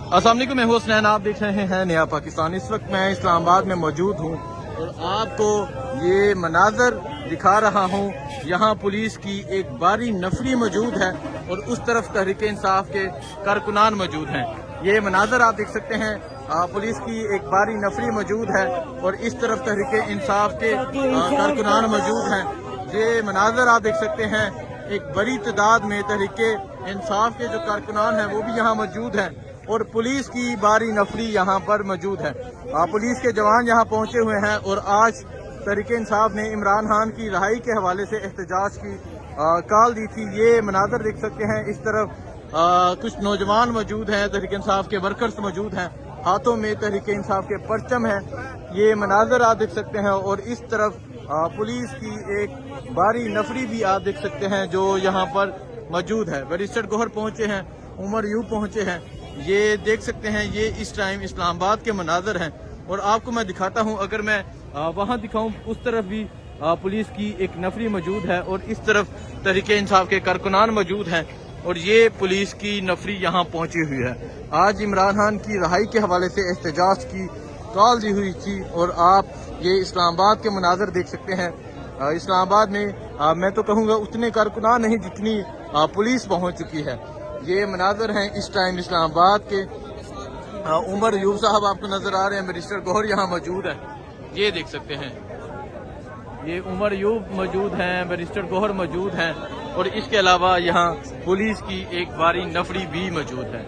अस्सलाम वालेकुम, मैं हूं हसनैन, आप देख रहे हैं नया पाकिस्तान। इस वक्त मैं इस्लामाबाद में मौजूद हूं और आपको ये मनाजर दिखा रहा हूं। यहां पुलिस की एक भारी नफरी मौजूद है और उस तरफ तहरीक इंसाफ के कारकुनान मौजूद हैं। ये मनाजर आप देख सकते हैं, पुलिस की एक भारी नफरी मौजूद है और इस तरफ तहरीक इंसाफ के कारकुनान मौजूद हैं। ये मनाजर आप देख सकते हैं, एक बड़ी तादाद में तहरीक इंसाफ के जो कारकुनान हैं वो भी यहाँ मौजूद हैं और पुलिस की भारी नफरी यहाँ पर मौजूद है। पुलिस के जवान यहाँ पहुँचे हुए हैं और आज तहरीक इंसाफ ने इमरान खान की रिहाई के हवाले से एहतजाज की कॉल दी थी। ये मनाजर देख सकते हैं, इस तरफ कुछ नौजवान मौजूद हैं, तहरीक इंसाफ के वर्कर्स मौजूद हैं, हाथों में तहरीक इंसाफ के परचम हैं। ये मनाजर आप देख सकते हैं और इस तरफ पुलिस की एक भारी नफरी भी आप देख सकते हैं जो यहाँ पर मौजूद है। बैरिस्टर गौहर पहुँचे हैं, उमर यूब पहुँचे हैं। ये देख सकते हैं, ये इस टाइम इस्लामाबाद के मनाजर हैं और आपको मैं दिखाता हूँ। अगर मैं वहाँ दिखाऊँ, उस तरफ भी पुलिस की एक नफरी मौजूद है और इस तरफ तहरीक इंसाफ के कारकुनान मौजूद हैं और ये पुलिस की नफरी यहाँ पहुँची हुई है। आज इमरान खान की रिहाई के हवाले से एहतजाज की कॉल दी हुई थी और आप ये इस्लामाबाद के मनाजर देख सकते हैं। इस्लामाबाद में मैं तो कहूँगा उतने कारकुनान नहीं जितनी पुलिस पहुँच चुकी है। ये मनाजर हैं इस टाइम इस्लामाबाद के। उमर यूब साहब आपको नजर आ रहे हैं, बैरिस्टर गौहर यहाँ मौजूद है, ये देख सकते हैं। ये उमर यूब मौजूद हैं, बैरिस्टर गौहर मौजूद हैं और इसके अलावा यहाँ पुलिस की एक भारी नफरी भी मौजूद है।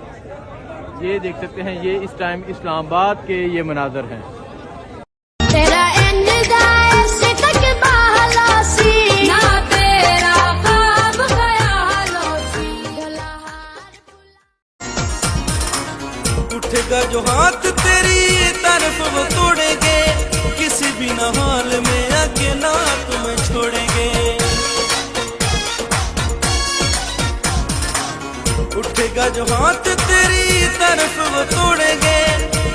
ये देख सकते हैं, ये इस टाइम इस्लामाबाद के ये मनाजर हैं। उठेगा जो हाथ तेरी तरफ वो तोड़ेंगे, किसी भी न हाल में अकेला तुम्हें छोड़ेंगे। उठेगा जो हाथ तेरी तरफ वो तोड़ेंगे,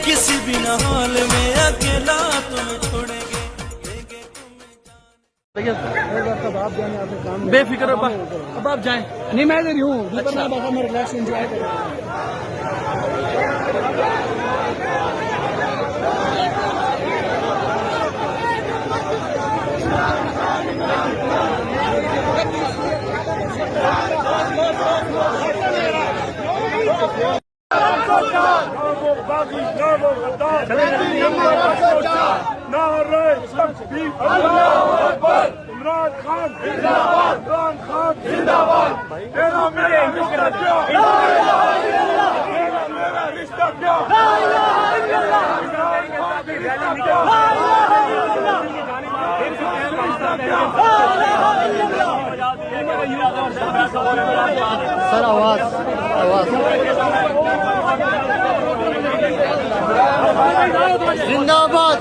किसी भी न हाल में अकेला तुम्हें छोड़ेंगे। बेफिक्र अब आप जाएं। नहीं, मैं इधर हूँ। अच्छा। मैं रिलैक्स एंजॉय कर रहा हूँ। इमरान खान जिंदाबाद, इमरान खान जिंदाबाद। तेरा मेरा रिश्ता क्या, मेरा रिश्ता क्या, इमरान खान की रिश्ता क्या। सर आवाज जिंदाबाद।